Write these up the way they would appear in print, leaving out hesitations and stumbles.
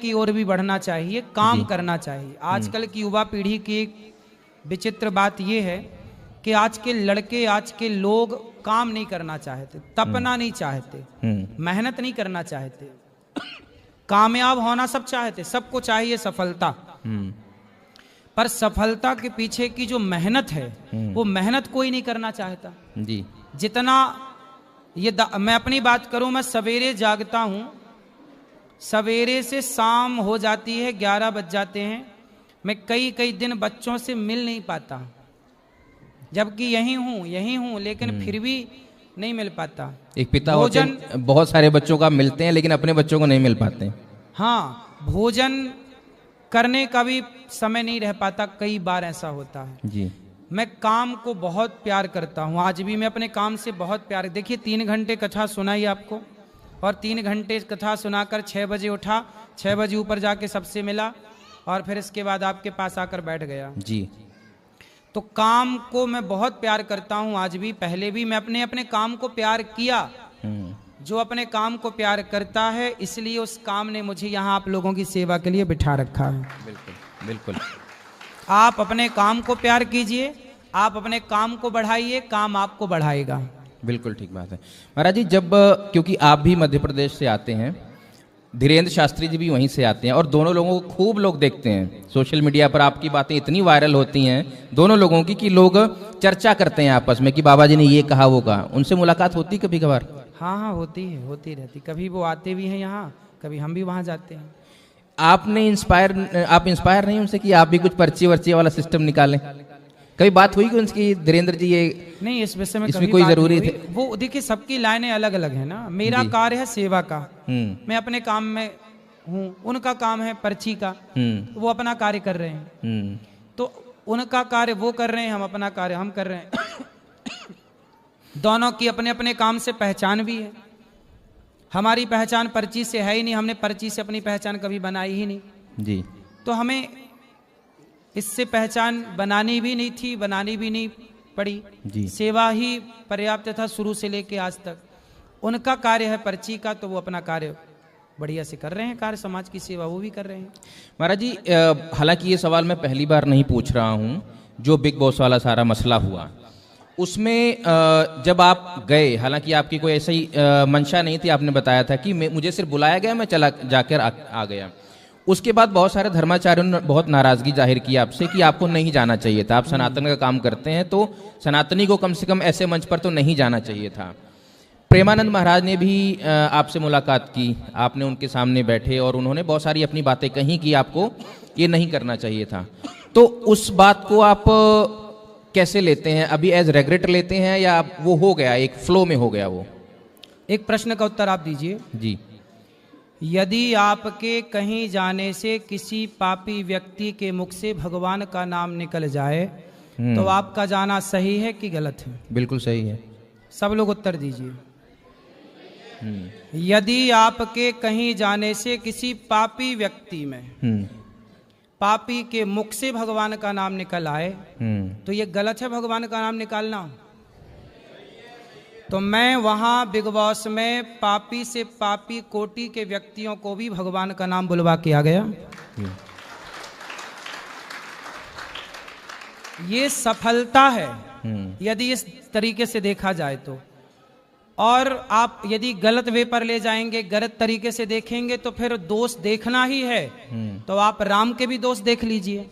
की ओर भी बढ़ना चाहिए, काम करना चाहिए। आजकल की युवा पीढ़ी की एक विचित्र बात यह है कि आज के लड़के, आज के लोग काम नहीं करना चाहते, तपना नहीं चाहते, मेहनत नहीं करना चाहते, कामयाब होना सब चाहते, सबको चाहिए सफलता, पर सफलता के पीछे की जो मेहनत है वो मेहनत कोई नहीं करना चाहता जी। जितना मैं अपनी बात करूं, मैं सवेरे जागता हूं, सवेरे से शाम हो जाती है, 11 बज जाते हैं, मैं कई कई दिन बच्चों से मिल नहीं पाता, जबकि यही हूं लेकिन फिर भी नहीं मिल पाता। एक पिता होते हैं, बहुत सारे बच्चों का मिलते हैं लेकिन अपने बच्चों को नहीं मिल पाते। हाँ, भोजन करने का भी समय नहीं रह पाता, कई बार ऐसा होता है जी। मैं काम को बहुत प्यार करता हूँ, आज भी मैं अपने काम से बहुत प्यार। देखिए 3 घंटे कथा सुनाई आपको, और 3 घंटे कथा सुनाकर 6 बजे उठा, 6 बजे ऊपर जाके सबसे मिला, और फिर इसके बाद आपके पास आकर बैठ गया जी। तो काम को मैं बहुत प्यार करता हूँ आज भी, पहले भी मैं अपने काम को प्यार किया। जो अपने काम को प्यार करता है, इसलिए उस काम ने मुझे यहाँ आप लोगों की सेवा के लिए बिठा रखा है। बिल्कुल बिल्कुल। आप अपने काम को प्यार कीजिए, आप अपने काम को बढ़ाइए, काम आपको बढ़ाएगा। बिल्कुल ठीक बात है महाराज जी। जब क्योंकि आप भी मध्य प्रदेश से आते हैं, धीरेन्द्र शास्त्री जी भी वहीं से आते हैं, और दोनों लोगों को खूब लोग देखते हैं, सोशल मीडिया पर आपकी बातें इतनी वायरल होती हैं दोनों लोगों की कि लोग चर्चा करते हैं आपस में कि बाबा जी ने ये कहा वो कहा। उनसे मुलाकात होती कभी कभार? हाँ, होती रहती, कभी वो आते भी हैं यहाँ, कभी हम भी वहाँ जाते हैं। आपने आप इंस्पायर नहीं उनसे कि आप भी कुछ पर्ची वर्ची वाला सिस्टम निकालें? कभी बात हुई कि उनकी धीरेन्द्र जी ये नहीं, इस विषय में इसमें कभी कोई बात जरूरी नहीं थे? हुई। वो देखिए सबकी लाइनें अलग अलग है ना, मेरा कार्य है सेवा का, मैं अपने काम में हूँ, उनका काम है पर्ची का, वो अपना कार्य कर रहे हैं, तो उनका कार्य वो कर रहे हैं, हम अपना कार्य हम कर रहे हैं। दोनों की अपने अपने काम से पहचान भी है, हमारी पहचान पर्ची से है ही नहीं, हमने पर्ची से अपनी पहचान कभी बनाई ही नहीं जी। तो हमें इससे पहचान बनानी भी नहीं थी, बनानी भी नहीं पड़ी जी। सेवा ही पर्याप्त था शुरू से लेके आज तक। उनका कार्य है पर्ची का, तो वो अपना कार्य बढ़िया से कर रहे हैं, कार्य समाज की सेवा वो भी कर रहे हैं। महाराज जी, हालांकि ये सवाल मैं पहली बार नहीं पूछ रहा हूँ, जो बिग बॉस वाला सारा मसला हुआ उसमें जब आप गए, हालांकि आपकी कोई ऐसी मंशा नहीं थी, आपने बताया था कि मुझे सिर्फ बुलाया गया, मैं चला जाकर आ गया। उसके बाद बहुत सारे धर्माचार्यों ने बहुत नाराजगी जाहिर की आपसे कि आपको नहीं जाना चाहिए था, आप सनातन का काम करते हैं तो सनातनी को कम से कम ऐसे मंच पर तो नहीं जाना चाहिए था। प्रेमानंद महाराज ने भी आपसे मुलाकात की, आपने उनके सामने बैठे और उन्होंने बहुत सारी अपनी बातें कही कि आपको ये नहीं करना चाहिए था। तो उस बात को आप कैसे लेते हैं? अभी एज रेग्रेट लेते हैं या वो हो गया, एक फ्लो में हो गया वो? एक प्रश्न का उत्तर आप दीजिए जी। यदि आपके कहीं जाने से किसी पापी व्यक्ति के मुख से भगवान का नाम निकल जाए तो आपका जाना सही है कि गलत है? बिल्कुल सही है। सब लोग उत्तर दीजिए। यदि आपके कहीं जाने से किसी पापी व्यक्ति में, पापी के मुख से भगवान का नाम निकल आए तो ये गलत है भगवान का नाम निकालना? तो मैं वहां बिग बॉस में पापी से पापी कोटि के व्यक्तियों को भी भगवान का नाम बुलवा के आ गया। ये सफलता है यदि इस तरीके से देखा जाए तो। और आप यदि गलत वे पर ले जाएंगे, गलत तरीके से देखेंगे तो फिर दोष देखना ही है तो आप राम के भी दोष देख लीजिए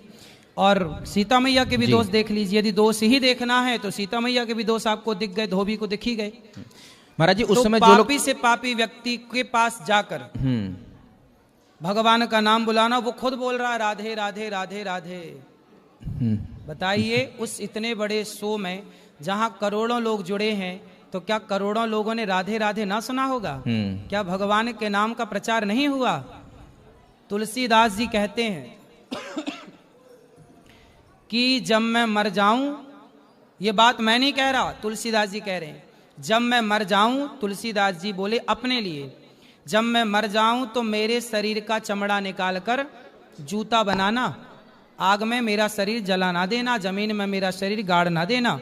और सीता मैया के भी दोष देख लीजिए। यदि दोष ही देखना है तो सीता मैया के भी दोष आपको दिख गए, धोबी को दिख ही गए। महाराज जी, उस समय जो पापी से पापी व्यक्ति के पास जाकर भगवान का नाम बुलाना, वो खुद बोल रहा है राधे राधे राधे राधे। बताइए उस इतने बड़े शो में जहां करोड़ों लोग जुड़े हैं तो क्या करोड़ों लोगों ने राधे राधे ना सुना होगा? क्या भगवान के नाम का प्रचार नहीं हुआ? तुलसीदास जी कहते हैं कि जब मैं मर जाऊं, ये बात मैं नहीं कह रहा, तुलसीदास जी कह रहे हैं, जब मैं मर जाऊं, तुलसीदास जी बोले अपने लिए, जब मैं मर जाऊं तो मेरे शरीर का चमड़ा निकाल कर जूता बनाना, आग में मेरा शरीर जला ना देना, जमीन में मेरा शरीर गाड़ ना देना।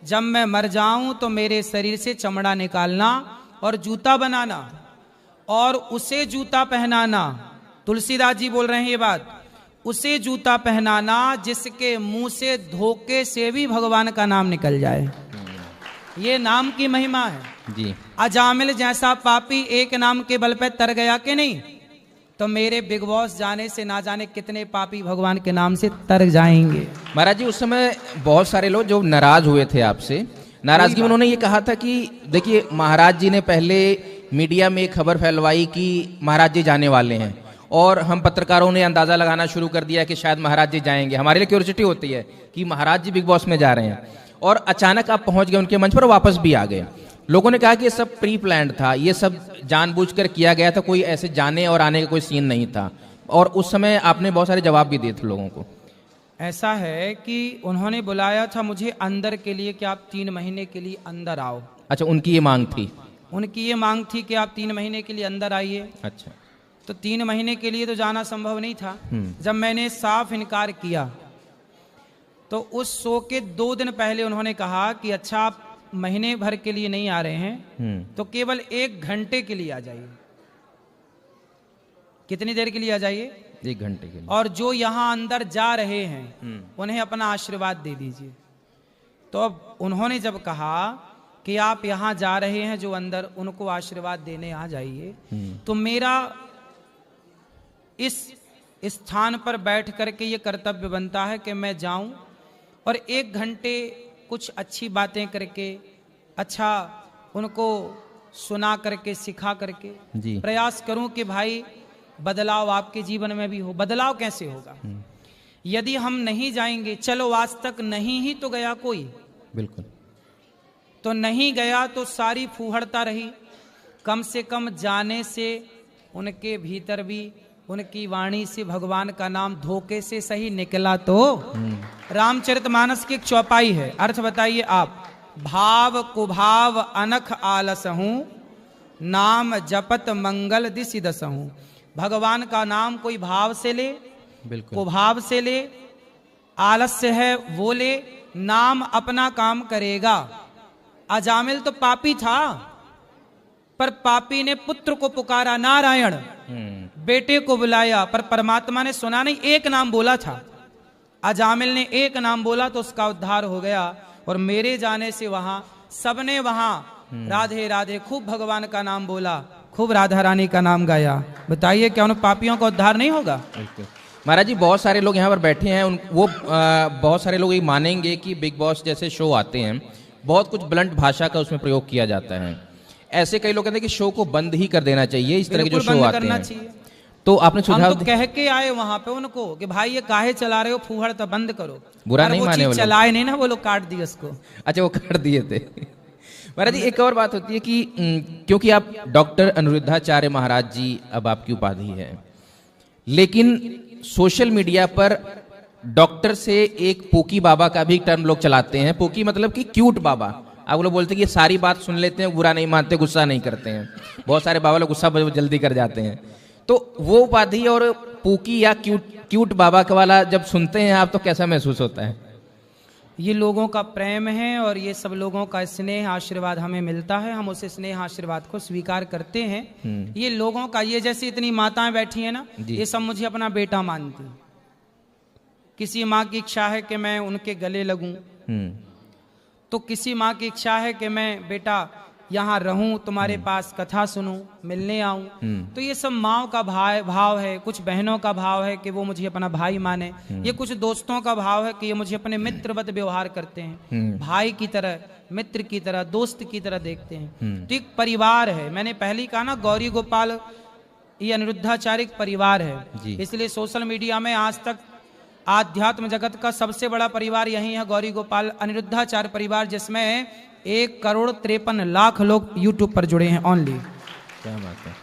जब मैं मर जाऊं तो मेरे शरीर से चमड़ा निकालना और जूता बनाना और उसे जूता पहनाना तुलसीदास जी बोल रहे हैं ये बात, उसे जूता पहनाना जिसके मुंह से धोखे से भी भगवान का नाम निकल जाए। ये नाम की महिमा है जी। अजामिल जैसा पापी एक नाम के बल पे तर गया कि नहीं, तो मेरे बिग बॉस जाने से ना जाने कितने पापी भगवान के नाम से तर जाएंगे। महाराज जी, उस समय बहुत सारे लोग जो नाराज हुए थे आपसे, नाराजगी में उन्होंने ये कहा था कि देखिए महाराज जी ने पहले मीडिया में खबर फैलवाई कि महाराज जी जाने वाले हैं, और हम पत्रकारों ने अंदाजा लगाना शुरू कर दिया कि शायद महाराज जी जाएंगे। हमारे लिए क्यूरियोसिटी होती है कि महाराज जी बिग बॉस में जा रहे हैं, और अचानक आप पहुंच गए उनके मंच पर, वापस भी आ गए। लोगों ने कहा कि ये सब प्री प्लान्ड था, ये सब जानबूझकर किया गया था, कोई ऐसे जाने और आने का कोई सीन नहीं था। और उस समय आपने बहुत सारे जवाब भी दिए थे लोगों को। ऐसा है कि उन्होंने बुलाया था मुझे अंदर के लिए कि आप 3 महीने के लिए अंदर आओ। अच्छा, उनकी ये मांग थी? उनकी ये मांग थी कि आप 3 महीने के लिए अंदर आइए। अच्छा। तो 3 महीने के लिए तो जाना संभव नहीं था। जब मैंने साफ इनकार किया तो उस शो के 2 दिन पहले उन्होंने कहा कि अच्छा आप महीने भर के लिए नहीं आ रहे हैं तो केवल 1 घंटे के लिए आ जाइए। कितनी देर के लिए आ जाइए? 1 घंटे के लिए। और जो यहां अंदर जा रहे हैं उन्हें अपना आशीर्वाद दे दीजिए। तो अब उन्होंने जब कहा कि आप यहां जा रहे हैं जो अंदर, उनको आशीर्वाद देने आ जाइए, तो मेरा इस स्थान पर बैठ करके ये कर्तव्य बनता है कि मैं जाऊं और 1 घंटे कुछ अच्छी बातें करके, अच्छा उनको सुना करके, सिखा करके जी। प्रयास करूं कि भाई बदलाव आपके जीवन में भी हो। बदलाव कैसे होगा यदि हम नहीं जाएंगे? चलो आज तक नहीं ही तो गया कोई, बिल्कुल। तो नहीं गया तो सारी फूहड़ता रही। कम से कम जाने से उनके भीतर भी, उनकी वाणी से भगवान का नाम धोखे से सही निकला तो। रामचरितमानस की एक चौपाई है, अर्थ बताइए आप। भाव कुभाव अनख आलस हूं, नाम जपत मंगल दिसि दसहूं। भगवान का नाम कोई भाव से ले, बिल्कुल, कुभाव से ले, आलस्य है वो ले, नाम अपना काम करेगा। अजामिल तो पापी था, पर पापी ने पुत्र को पुकारा, नारायण, बेटे को बुलाया, पर परमात्मा ने सुना नहीं। 1 नाम बोला था अजामिल ने, 1 नाम बोला तो उसका उद्धार हो गया। और मेरे जाने से वहां सबने वहां राधे राधे खूब भगवान का नाम बोला, खूब राधा रानी का नाम गाया। बताइए क्या उन पापियों का उद्धार नहीं होगा? महाराज जी, बहुत सारे लोग यहाँ पर बैठे हैं, बहुत सारे लोग ये मानेंगे कि बिग बॉस जैसे शो आते हैं, बहुत कुछ ब्लंट भाषा का उसमें प्रयोग किया जाता है। ऐसे कई लोग कहते हैं कि शो को बंद ही कर देना चाहिए, इस तरह के जो शो आते हैं। तो आपने सुझाव हम तो कह के आए वहां पे उनको कि भाई ये काहे चला रहे हो, फूहड़ तो बंद करो। बुरा नहीं माने, चलाए नहीं ना, वो लोग काट दिए उसको। अच्छा, वो काट दिए थे। महाराज जी, एक और बात होती है कि क्योंकि आप डॉक्टर अनिरुद्धाचार्य महाराज जी अब आपकी उपाधि है, लेकिन सोशल मीडिया पर डॉक्टर से एक पोकी बाबा का भी टर्म लोग चलाते हैं। पोकी मतलब कि क्यूट बाबा। आप लोग बोलते हैं कि ये सारी बात सुन लेते हैं, बुरा नहीं मानते, गुस्सा नहीं करते हैं। बहुत सारे बाबा लोग गुस्सा जल्दी कर जाते हैं। तो वो उपाधि और पोकी या क्यूट बाबा का वाला जब सुनते हैं आप, तो कैसा महसूस होता है? ये लोगों का प्रेम है और ये सब लोगों का स्नेह आशीर्वाद हमें मिलता है, हम उस स्नेह आशीर्वाद को स्वीकार करते हैं। ये लोगों का, ये जैसे इतनी माताएं बैठी हैं ना, ये सब मुझे अपना बेटा मानती। किसी माँ की इच्छा है कि मैं उनके गले लगूं, तो किसी माँ की इच्छा है कि मैं बेटा यहाँ रहूं, तुम्हारे पास कथा सुनूं, मिलने आऊं। तो ये सब माँओं का भाव है, कुछ बहनों का भाव है कि वो मुझे अपना भाई माने, ये कुछ दोस्तों का भाव है कि ये मुझे अपने मित्रवत व्यवहार करते हैं, भाई की तरह, मित्र की तरह, दोस्त की तरह देखते हैं। तो एक परिवार है। मैंने पहले ही कहा ना, गौरी गोपाल ये अनिरुद्धाचार्य एक परिवार है। इसलिए सोशल मीडिया में आज तक आध्यात्म जगत का सबसे बड़ा परिवार यही है, गौरी गोपाल अनिरुद्धाचार्य परिवार, जिसमें 1,53,00,000 लोग यूट्यूब पर जुड़े हैं ओनली। क्या बात है।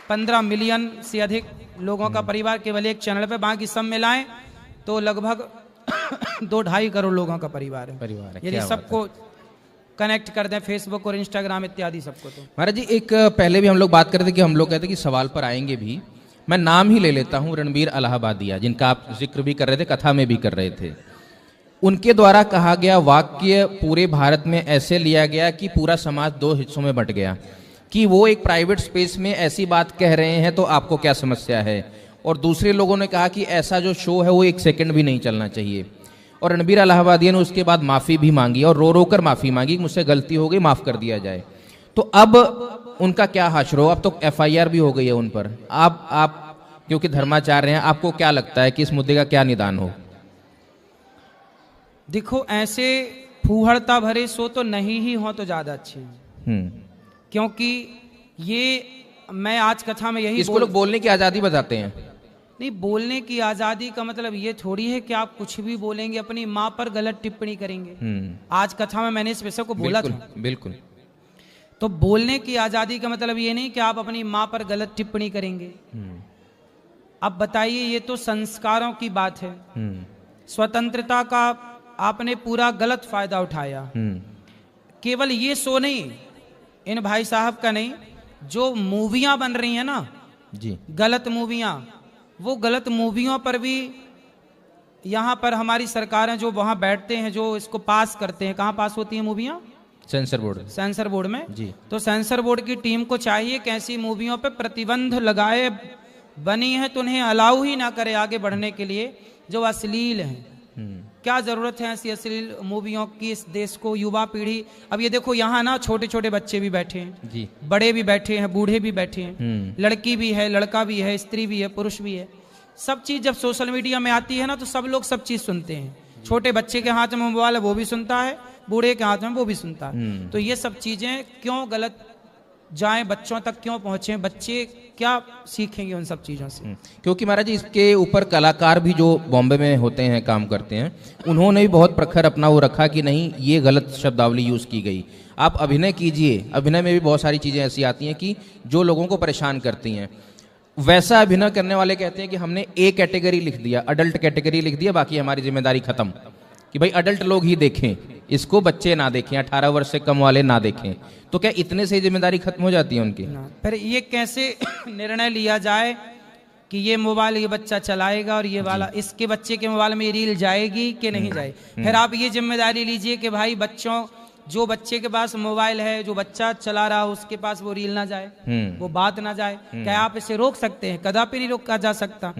15 मिलियन से अधिक लोगों का परिवार केवल एक चैनल पे, बाकी सब मिलाएं तो लगभग 2-2.5 करोड़ लोगों का परिवार है। यदि सबको कनेक्ट कर दें, फेसबुक और इंस्टाग्राम इत्यादि सबको। तो महाराज जी, एक पहले भी हम लोग बात कर रहे थे कि हम लोग कहते कि सवाल पर आएंगे भी। मैं नाम ही ले लेता हूं, रणबीर इलाहाबादिया, जिनका आप जिक्र भी कर रहे थे, कथा में भी कर रहे थे। उनके द्वारा कहा गया वाक्य पूरे भारत में ऐसे लिया गया कि पूरा समाज 2 हिस्सों में बंट गया, कि वो एक प्राइवेट स्पेस में ऐसी बात कह रहे हैं तो आपको क्या समस्या है, और दूसरे लोगों ने कहा कि ऐसा जो शो है वो 1 सेकंड भी नहीं चलना चाहिए। और रणबीर इलाहाबादिया ने उसके बाद माफ़ी भी मांगी और रो रो कर माफ़ी मांगी, मुझसे गलती हो गई, माफ़ कर दिया जाए। तो अब उनका क्या हाशर हो, अब तो FIR भी हो गई है उन पर। आप क्योंकि धर्माचार्य हैं, आपको क्या लगता है कि इस मुद्दे का क्या निदान हो? देखो, ऐसे फूहड़ता भरे शो तो नहीं ही हो तो ज्यादा अच्छे हैं, क्योंकि ये मैं आज कथा में यही इसको लोग बोलने की आज़ादी बताते हैं। नहीं, बोलने की आज़ादी का मतलब ये थोड़ी है कि आप कुछ भी बोलेंगे, अपनी माँ पर गलत टिप्पणी करेंगे। आज कथा में मैंने इस विषय को बोला था। बिल्कुल। तो बोलने की आज़ादी का मतलब ये नहीं कि आप अपनी माँ पर गलत टिप्पणी करेंगे। अब बताइए, ये तो संस्कारों की बात है। स्वतंत्रता का आपने पूरा गलत फायदा उठाया। केवल ये शो नहीं, इन भाई साहब का नहीं, जो मूवियां बन रही हैं ना जी, गलत मूवियां, वो गलत मूवियों पर भी यहाँ पर हमारी सरकारें जो वहाँ बैठते हैं, जो इसको पास करते हैं, कहाँ पास होती हैं मूवियाँ? Censor board. सेंसर बोर्ड में जी। तो सेंसर बोर्ड की टीम को चाहिए कि ऐसी मूवियों पे प्रतिबंध लगाए, बनी है तो उन्हें अलाउ ही ना करे आगे बढ़ने के लिए, जो अश्लील हैं। क्या जरूरत है ऐसी अश्लील मूवियों की इस देश को? युवा पीढ़ी, अब ये देखो यहाँ ना छोटे छोटे बच्चे भी बैठे हैं जी, बड़े भी बैठे हैं, बूढ़े भी बैठे हैं, लड़की भी है, लड़का भी है, स्त्री भी है, पुरुष भी है। सब चीज जब सोशल मीडिया में आती है ना, तो सब लोग सब चीज सुनते हैं। छोटे बच्चे के हाथ में मोबाइल है, वो भी सुनता है, बूढ़े के हाथ में वो भी सुनता है। तो ये सब चीजें क्यों गलत जाएं, बच्चों तक क्यों पहुंचे? बच्चे क्या सीखेंगे उन सब चीजों से? क्योंकि महाराज जी, इसके ऊपर कलाकार भी जो बॉम्बे में होते हैं, काम करते हैं, उन्होंने भी बहुत प्रखर अपना वो रखा कि नहीं, ये गलत शब्दावली यूज की गई। आप अभिनय कीजिए, अभिनय में भी बहुत सारी चीजें ऐसी आती हैं कि जो लोगों को परेशान करती हैं। वैसा अभिनय करने वाले कहते हैं कि हमने A कैटेगरी लिख दिया, अडल्ट कैटेगरी लिख दिया, बाकी हमारी जिम्मेदारी खत्म, कि भाई अडल्ट लोग ही देखें, इसको बच्चे ना देखें, 18 वर्ष से कम वाले ना देखें। तो क्या इतने से जिम्मेदारी खत्म हो जाती है उनकी? फिर ये कैसे निर्णय लिया जाए कि ये मोबाइल ये बच्चा चलाएगा और ये वाला, इसके बच्चे के मोबाइल में ये रील जाएगी कि नहीं जाएगी? फिर आप ये जिम्मेदारी लीजिए कि भाई बच्चों, जो बच्चे के पास मोबाइल है, जो बच्चा चला रहा, उसके पास वो रील ना जाए, वो बात ना जाए। क्या आप इसे रोक सकते हैं? कदापि नहीं रोका जा सकता।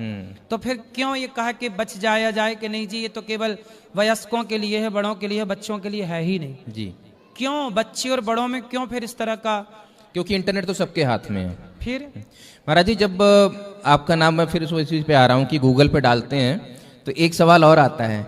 तो फिर क्यों ये कहा कि बच जाया जाए कि नहीं जी, ये तो केवल वयस्कों के लिए है, बड़ों के लिए, बच्चों के लिए है ही नहीं जी। क्यों बच्चे और बड़ों में क्यों फिर इस तरह का? क्योंकि इंटरनेट तो सबके हाथ में है। फिर महाराज जी, जब आपका नाम मैं फिर इस चीज पे आ रहा हूँ कि गूगल पे डालते हैं तो एक सवाल और आता है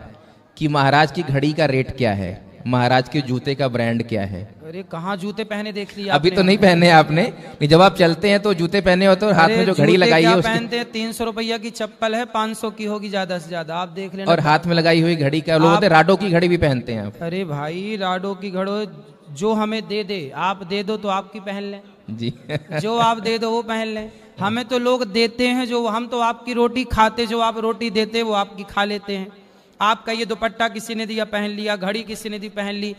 कि महाराज की घड़ी का रेट क्या है, महाराज के जूते का ब्रांड क्या है? अरे कहाँ जूते पहने देख लिया अभी तो नहीं पहने आपने, नहीं, जब आप चलते हैं तो जूते पहने होते हैं और हाथ में जो घड़ी लगाई है पहनते हैं। 300 रुपया की चप्पल है, 500 की होगी ज्यादा से ज्यादा, आप देख लेना। और हाथ में लगाई हुई घड़ी का, लोग बोलते राडो की घड़ी भी पहनते हैं आप। अरे भाई, राडो की घड़ो जो हमें दे दे, आप दे दो तो आपकी पहन लें जी। जो आप दे दो वो पहन लें। हमें तो लोग देते हैं, जो हम तो आपकी रोटी खाते, जो आप रोटी देते वो आपकी खा लेते हैं। आपका ये दुपट्टा किसी ने दिया पहन लिया, घड़ी किसी ने दी पहन ली।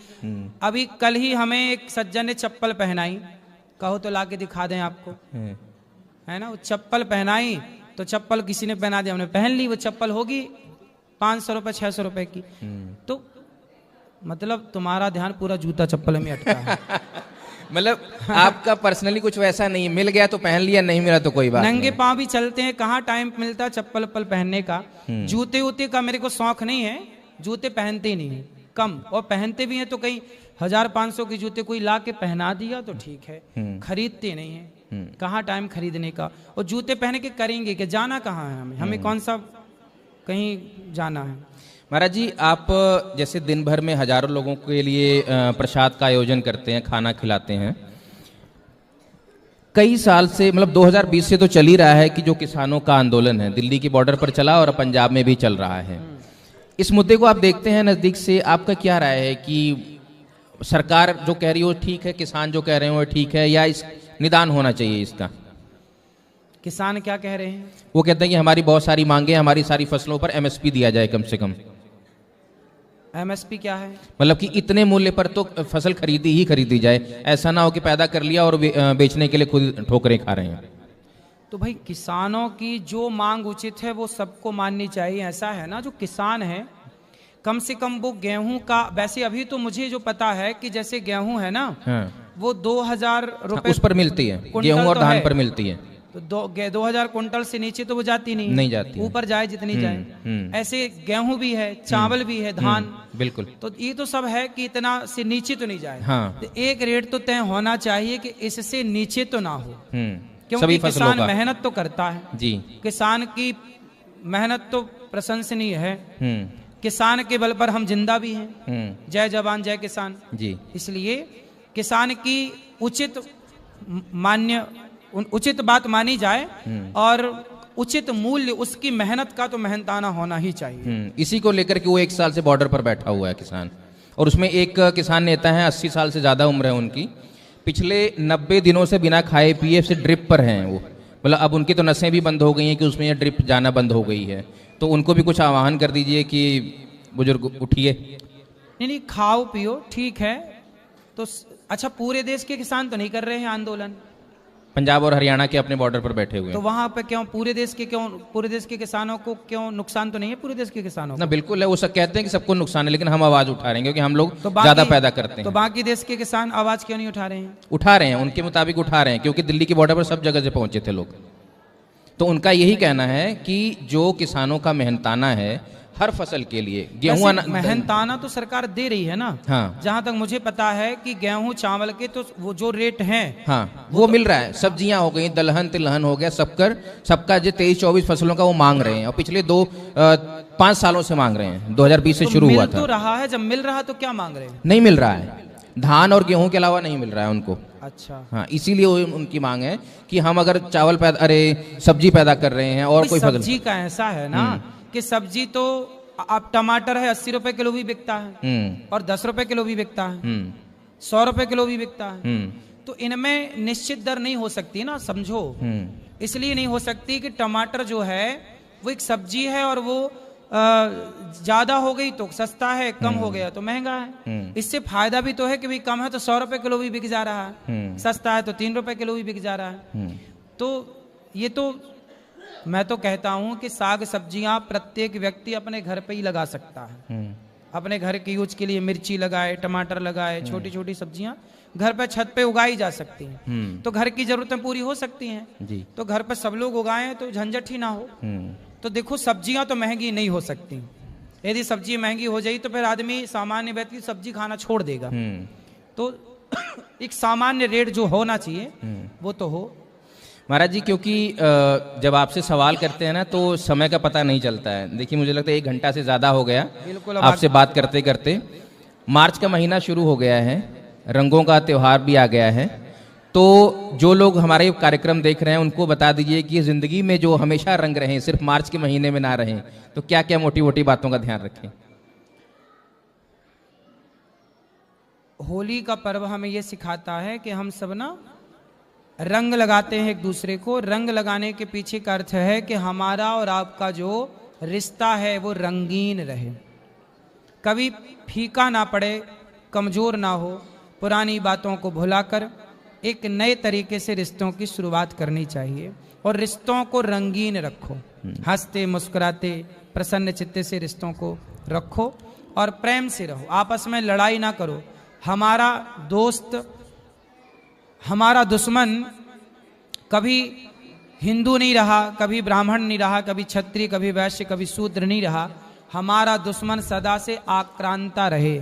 अभी कल ही हमें एक सज्जन ने चप्पल पहनाई, कहो तो लाके दिखा दें आपको, है ना? वो चप्पल पहनाई तो चप्पल किसी ने पहना दिया, हमने पहन ली। वो चप्पल होगी 500 रुपये 600 रुपए की। तो मतलब तुम्हारा ध्यान पूरा जूता चप्पल में अटका है। मतलब आपका पर्सनली कुछ वैसा नहीं, मिल गया तो पहन लिया, नहीं मिला तो कोई बात नंगे पांव भी चलते हैं, कहाँ टाइम मिलता है चप्पल उप्पल पहनने का। जूते उते का मेरे को शौक नहीं है, जूते पहनते ही नहीं है, कम। और पहनते भी हैं तो कहीं 1000-500 के जूते कोई ला के पहना दिया तो ठीक है, खरीदते नहीं है। कहाँ टाइम खरीदने का? और जूते पहन के करेंगे कि जाना कहाँ है? हमें कौन सा कहीं जाना है? महाराज जी, आप जैसे दिन भर में हजारों लोगों के लिए प्रसाद का आयोजन करते हैं, खाना खिलाते हैं। कई साल से, मतलब 2020 से तो चल ही रहा है कि जो किसानों का आंदोलन है, दिल्ली की बॉर्डर पर चला और पंजाब में भी चल रहा है। इस मुद्दे को आप देखते हैं नज़दीक से, आपका क्या राय है कि सरकार जो कह रही हो ठीक है, किसान जो कह रहे हो ठीक है, या इस निदान होना चाहिए इसका? किसान क्या कह रहे हैं? वो कहते हैं कि हमारी बहुत सारी मांगे, हमारी सारी फसलों पर MSP दिया जाए कम से कम। MSP क्या है? मतलब कि इतने मूल्य पर तो फसल खरीदी जाए, ऐसा ना हो कि पैदा कर लिया और बेचने के लिए खुद ठोकरें खा रहे हैं। तो भाई, किसानों की जो मांग उचित है वो सबको माननी चाहिए। ऐसा है ना, जो किसान है कम से कम वो गेहूं का, वैसे अभी तो मुझे जो पता है कि जैसे गेहूं है ना, हाँ। वो 2000 रुपए उस पर मिलती है, गेहूं और धान पर मिलती है। तो 2000 कुंटल से नीचे तो वो जाती नहीं है, नहीं जाती, ऊपर जाए जितनी जाए। ऐसे गेहूं भी है, चावल भी है, धान, बिल्कुल। तो ये तो सब है कि इतना से नीचे तो नहीं जाए। हाँ। तो एक रेट तो तय होना चाहिए कि इससे नीचे तो ना हो, क्योंकि सभी फसलों किसान का मेहनत तो करता है जी। किसान की मेहनत तो प्रशंसनीय है। किसान के बल पर हम जिंदा भी हैं। जय जवान जय किसान जी। इसलिए किसान की उचित बात मानी जाए और उचित मूल्य उसकी मेहनत का तो मेहनताना होना ही चाहिए। इसी को लेकर के वो 1 साल से बॉर्डर पर बैठा हुआ है किसान, और उसमें एक किसान नेता है 80 साल से ज्यादा उम्र है उनकी, पिछले 90 दिनों से बिना खाए पिए से ड्रिप पर हैं वो। मतलब अब उनकी तो नसें भी बंद हो गई हैं कि उसमें ये ड्रिप जाना बंद हो गई है, तो उनको भी कुछ आह्वान कर दीजिए कि बुजुर्ग उठिए। नहीं, खाओ पियो ठीक है। तो अच्छा, पूरे देश के किसान तो नहीं कर रहे हैं आंदोलन, पंजाब और हरियाणा के अपने बॉर्डर पर बैठे हुए तो हैं। वहां पे पूरे देश के किसानों को क्यों नुकसान तो नहीं है? पूरे देश के किसानों को ना बिल्कुल है, वो सब कहते हैं कि सबको नुकसान है, लेकिन हम आवाज उठा रहे हैं क्योंकि हम लोग तो ज्यादा पैदा करते हैं। तो बाकी देश के किसान आवाज क्यों नहीं उठा रहे हैं? उठा रहे हैं, उनके मुताबिक उठा रहे हैं, क्योंकि दिल्ली के बॉर्डर पर सब जगह से पहुंचे थे लोग। तो उनका यही कहना है कि जो किसानों का मेहनताना है हर फसल के लिए, गेहूं मेहनताना तो सरकार दे रही है ना। हाँ। जहां तक मुझे पता है कि गेहूं चावल के तो वो जो रेट हैं, हाँ, वो मिल रहा है। सब्जियां हो गई, दलहन तिलहन हो गया, सबका जो 23-24 फसलों का वो मांग रहे हैं, और पिछले 5 सालों से मांग रहे हैं। 2020 से शुरू हुआ था। तो रहा है, जब मिल रहा तो क्या मांग रहे हैं? नहीं मिल रहा है, धान और गेहूं के अलावा नहीं मिल रहा है उनको। अच्छा। हाँ, इसीलिए उनकी मांग है कि हम अगर सब्जी पैदा कर रहे हैं और कोई सब्जी का ऐसा है ना कि सब्जी तो अब टमाटर है 80 रुपए किलो भी बिकता है, और 10 रुपए किलो भी बिकता है, 100 रुपए किलो भी बिकता है। तो इनमें निश्चित दर नहीं हो सकती ना, समझो। इसलिए नहीं हो सकती कि टमाटर जो है वो एक सब्जी है, और वो ज्यादा हो गई तो सस्ता है, कम हो गया तो महंगा है। इससे फायदा भी तो है कि भाई कम है तो 100 रुपए किलो भी बिक जा रहा है, सस्ता है तो 3 रुपए किलो भी बिक जा रहा है। तो ये तो मैं तो कहता हूं कि साग सब्जियां प्रत्येक व्यक्ति अपने घर पे ही लगा सकता है। अपने घर के यूज के लिए मिर्ची लगाए, टमाटर लगाए, छोटी छोटी सब्जियां घर पे छत पे उगाई जा सकती हैं, तो घर की जरूरतें पूरी हो सकती हैं जी। तो घर पे सब लोग उगाएं तो झंझट ही ना हो। तो देखो, सब्जियां तो महंगी नहीं हो सकती। यदि सब्जी महंगी हो जाए तो फिर आदमी, सामान्य व्यक्ति सब्जी खाना छोड़ देगा। तो एक सामान्य रेट जो होना चाहिए वो तो हो। महाराज जी, क्योंकि जब आपसे सवाल करते हैं ना तो समय का पता नहीं चलता है। देखिए, मुझे लगता है 1 घंटा से ज्यादा हो गया आपसे बात करते करते। मार्च का महीना शुरू हो गया है, रंगों का त्योहार भी आ गया है, तो जो लोग हमारे कार्यक्रम देख रहे हैं उनको बता दीजिए कि जिंदगी में जो हमेशा रंग रहें, सिर्फ मार्च के महीने में ना रहें, तो क्या क्या मोटी मोटी बातों का ध्यान रखें। होली का पर्व हमें ये सिखाता है कि हम सब ना रंग लगाते हैं एक दूसरे को। रंग लगाने के पीछे का अर्थ है कि हमारा और आपका जो रिश्ता है वो रंगीन रहे, कभी फीका ना पड़े, कमजोर ना हो। पुरानी बातों को भुलाकर एक नए तरीके से रिश्तों की शुरुआत करनी चाहिए, और रिश्तों को रंगीन रखो। हंसते मुस्कुराते प्रसन्न चित्ते से रिश्तों को रखो, और प्रेम से रहो, आपस में लड़ाई ना करो। हमारा दोस्त, हमारा दुश्मन कभी हिंदू नहीं रहा, कभी ब्राह्मण नहीं रहा, कभी क्षत्रिय, कभी वैश्य, कभी शूद्र नहीं रहा। हमारा दुश्मन सदा से आक्रांता रहे।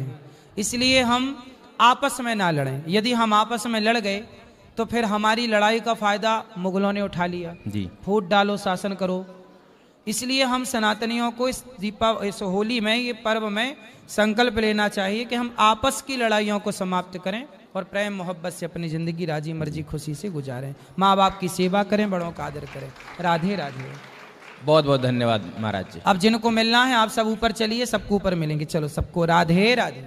इसलिए हम आपस में ना लड़ें। यदि हम आपस में लड़ गए तो फिर हमारी लड़ाई का फायदा मुगलों ने उठा लिया जी। फूट डालो, शासन करो। इसलिए हम सनातनियों को इस होली में, ये पर्व में संकल्प लेना चाहिए कि हम आपस की लड़ाइयों को समाप्त करें और प्रेम मोहब्बत से अपनी जिंदगी राजी मर्जी खुशी से गुजारें। माँ बाप की सेवा करें, बड़ों का आदर करें। राधे राधे। बहुत बहुत धन्यवाद महाराज जी। अब जिनको मिलना है आप सब ऊपर चलिए, सबको ऊपर मिलेंगे। चलो सबको राधे राधे।